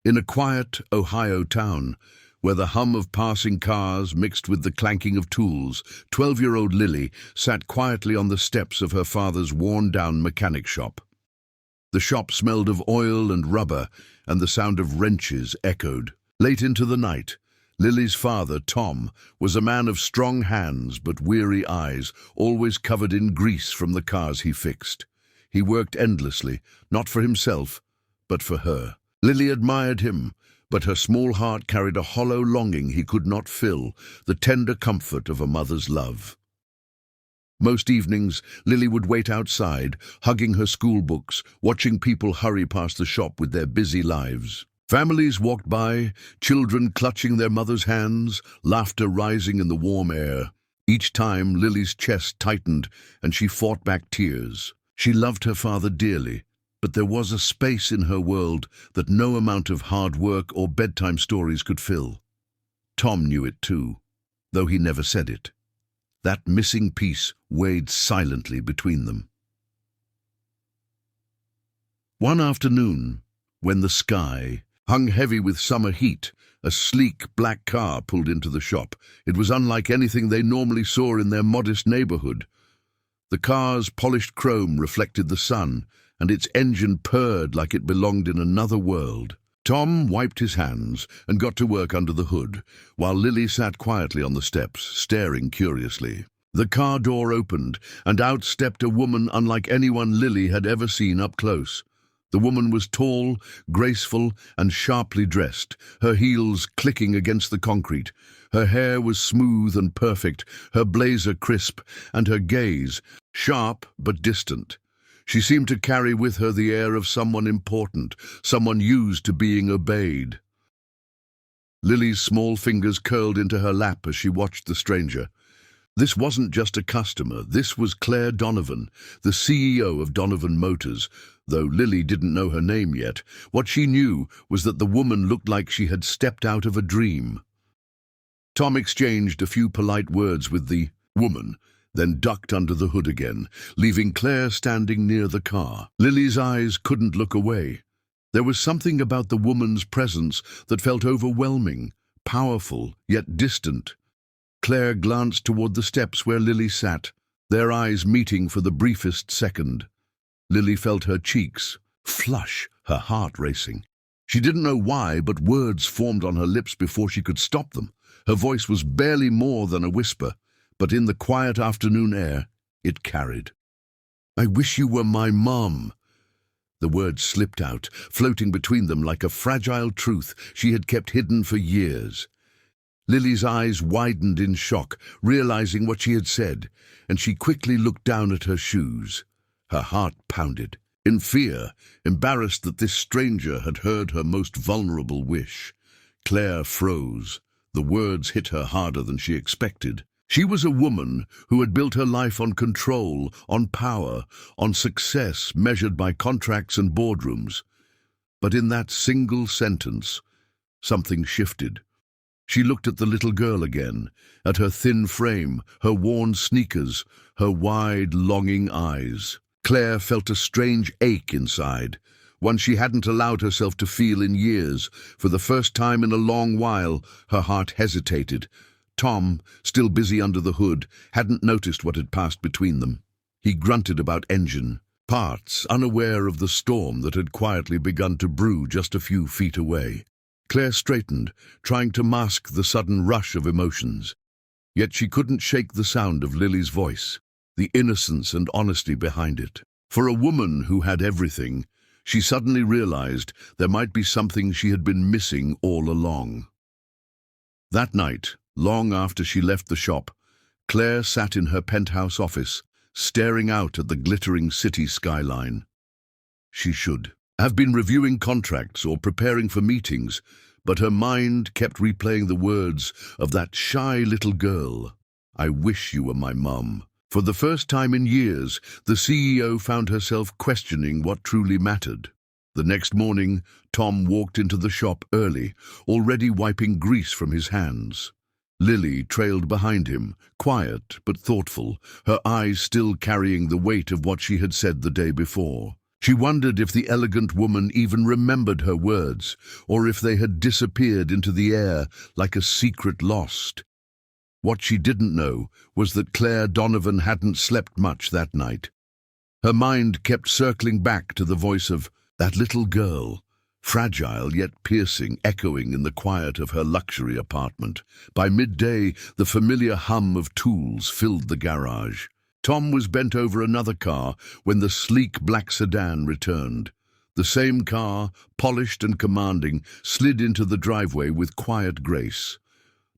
In a quiet Ohio town, where the hum of passing cars mixed with the clanking of tools, 12-year-old Lily sat quietly on the steps of her father's worn-down mechanic shop. The shop smelled of oil and rubber, and the sound of wrenches echoed. Late into the night, Lily's father, Tom, was a man of strong hands but weary eyes, always covered in grease from the cars he fixed. He worked endlessly, not for himself, but for her. Lily admired him, but her small heart carried a hollow longing he could not fill, the tender comfort of a mother's love. Most evenings, Lily would wait outside, hugging her school books, watching people hurry past the shop with their busy lives. Families walked by, children clutching their mother's hands, laughter rising in the warm air. Each time, Lily's chest tightened, and she fought back tears. She loved her father dearly, but there was a space in her world that no amount of hard work or bedtime stories could fill. Tom knew it too, though he never said it. That missing piece weighed silently between them. One afternoon, when the sky hung heavy with summer heat, a sleek black car pulled into the shop. It was unlike anything they normally saw in their modest neighborhood. The car's polished chrome reflected the sun, and its engine purred like it belonged in another world. Tom wiped his hands and got to work under the hood, while Lily sat quietly on the steps, staring curiously. The car door opened, and out stepped a woman unlike anyone Lily had ever seen up close. The woman was tall, graceful, and sharply dressed, her heels clicking against the concrete. Her hair was smooth and perfect, her blazer crisp, and her gaze sharp but distant. She seemed to carry with her the air of someone important, someone used to being obeyed. Lily's small fingers curled into her lap as she watched the stranger. This wasn't just a customer, this was Claire Donovan, the CEO of Donovan Motors. Though Lily didn't know her name yet, what she knew was that the woman looked like she had stepped out of a dream. Tom exchanged a few polite words with the woman, then ducked under the hood again, leaving Claire standing near the car. Lily's eyes couldn't look away. There was something about the woman's presence that felt overwhelming, powerful, yet distant. Claire glanced toward the steps where Lily sat, their eyes meeting for the briefest second. Lily felt her cheeks flush, her heart racing. She didn't know why, but words formed on her lips before she could stop them. Her voice was barely more than a whisper, but in the quiet afternoon air, it carried. "I wish you were my mom." The words slipped out, floating between them like a fragile truth she had kept hidden for years. Lily's eyes widened in shock, realizing what she had said, and she quickly looked down at her shoes. Her heart pounded. In fear, embarrassed that this stranger had heard her most vulnerable wish. Claire froze. The words hit her harder than she expected. She was a woman who had built her life on control, on power, on success measured by contracts and boardrooms. But in that single sentence, something shifted. She looked at the little girl again, at her thin frame, her worn sneakers, her wide, longing eyes. Claire felt a strange ache inside, one she hadn't allowed herself to feel in years. For the first time in a long while, her heart hesitated. Tom, still busy under the hood, hadn't noticed what had passed between them. He grunted about engine parts, unaware of the storm that had quietly begun to brew just a few feet away. Claire straightened, trying to mask the sudden rush of emotions. Yet she couldn't shake the sound of Lily's voice, the innocence and honesty behind it. For a woman who had everything, she suddenly realized there might be something she had been missing all along. That night, long after she left the shop, Claire sat in her penthouse office, staring out at the glittering city skyline. She should have been reviewing contracts or preparing for meetings, but her mind kept replaying the words of that shy little girl. "I wish you were my mum." For the first time in years, the CEO found herself questioning what truly mattered. The next morning, Tom walked into the shop early, already wiping grease from his hands. Lily trailed behind him, quiet but thoughtful, her eyes still carrying the weight of what she had said the day before. She wondered if the elegant woman even remembered her words, or if they had disappeared into the air like a secret lost. What she didn't know was that Claire Donovan hadn't slept much that night. Her mind kept circling back to the voice of that little girl, fragile yet piercing, echoing in the quiet of her luxury apartment. By midday, the familiar hum of tools filled the garage. Tom was bent over another car when the sleek black sedan returned. The same car, polished and commanding, slid into the driveway with quiet grace.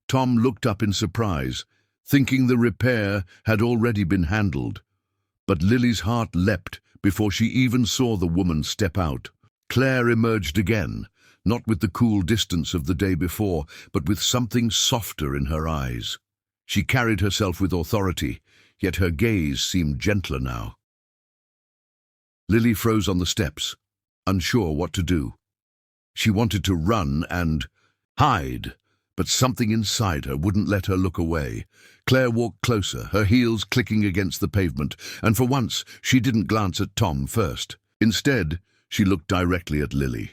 Tom looked up in surprise, thinking the repair had already been handled. But Lily's heart leapt before she even saw the woman step out. Claire emerged again, not with the cool distance of the day before, but with something softer in her eyes. She carried herself with authority, yet her gaze seemed gentler now. Lily froze on the steps, unsure what to do. She wanted to run and hide, but something inside her wouldn't let her look away. Claire walked closer, her heels clicking against the pavement, and for once she didn't glance at Tom first. Instead, she looked directly at Lily.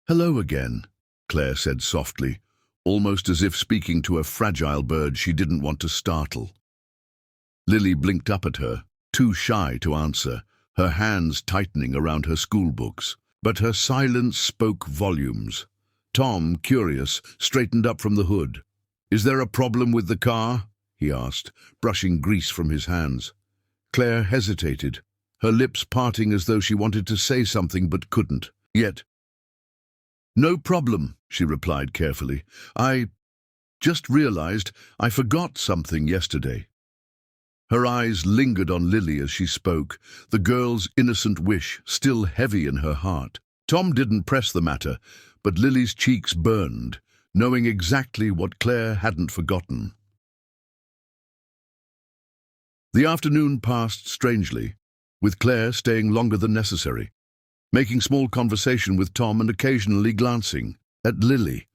"Hello again," Claire said softly, almost as if speaking to a fragile bird she didn't want to startle. Lily blinked up at her, too shy to answer, her hands tightening around her school books. But her silence spoke volumes. Tom, curious, straightened up from the hood. "Is there a problem with the car?" he asked, brushing grease from his hands. Claire hesitated, her lips parting as though she wanted to say something but couldn't. Yet, "No problem," she replied carefully. "I just realized I forgot something yesterday." Her eyes lingered on Lily as she spoke, the girl's innocent wish still heavy in her heart. Tom didn't press the matter, but Lily's cheeks burned, knowing exactly what Claire hadn't forgotten. The afternoon passed strangely, with Claire staying longer than necessary, making small conversation with Tom and occasionally glancing at Lily.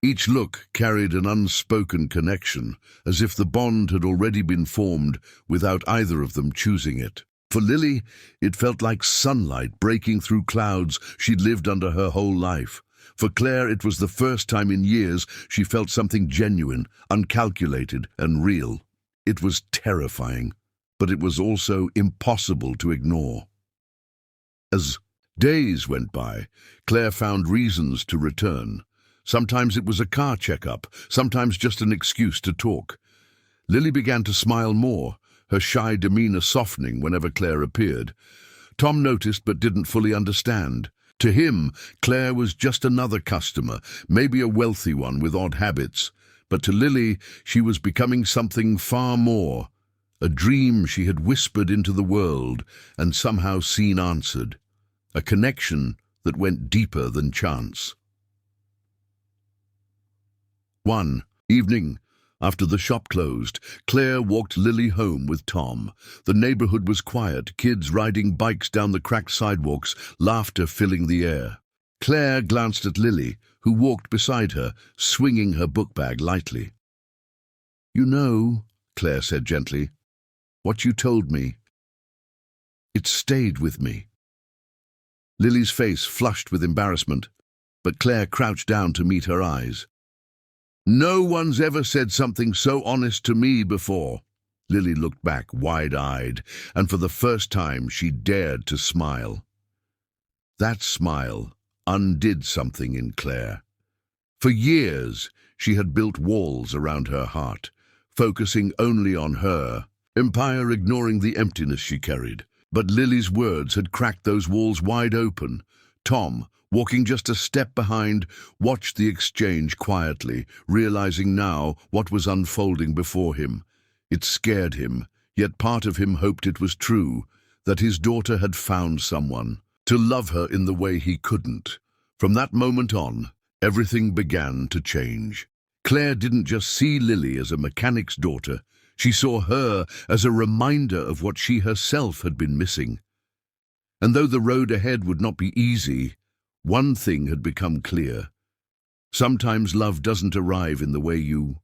Each look carried an unspoken connection, as if the bond had already been formed without either of them choosing it. For Lily, it felt like sunlight breaking through clouds she'd lived under her whole life. For Claire, it was the first time in years she felt something genuine, uncalculated, and real. It was terrifying, but it was also impossible to ignore. As days went by, Claire found reasons to return. Sometimes it was a car checkup, sometimes just an excuse to talk. Lily began to smile more, her shy demeanor softening whenever Claire appeared. Tom noticed but didn't fully understand. To him, Claire was just another customer, maybe a wealthy one with odd habits. But to Lily, she was becoming something far more, a dream she had whispered into the world and somehow seen answered, a connection that went deeper than chance. One evening, after the shop closed, Claire walked Lily home with Tom. The neighborhood was quiet, kids riding bikes down the cracked sidewalks, laughter filling the air. Claire glanced at Lily, who walked beside her, swinging her book bag lightly. "You know," Claire said gently, "what you told me. It stayed with me." Lily's face flushed with embarrassment, but Claire crouched down to meet her eyes. "No one's ever said something so honest to me before." Lily looked back, wide-eyed, and for the first time she dared to smile. That smile undid something in Claire. For years, she had built walls around her heart, focusing only on her empire, ignoring the emptiness she carried. But Lily's words had cracked those walls wide open. Tom, walking just a step behind, watched the exchange quietly, realizing now what was unfolding before him. It scared him, yet part of him hoped it was true, that his daughter had found someone to love her in the way he couldn't. From that moment on, everything began to change. Claire didn't just see Lily as a mechanic's daughter, she saw her as a reminder of what she herself had been missing. And though the road ahead would not be easy, one thing had become clear. Sometimes love doesn't arrive in the way you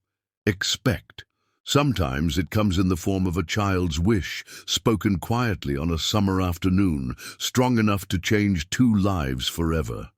expect. Sometimes it comes in the form of a child's wish, spoken quietly on a summer afternoon, strong enough to change two lives forever.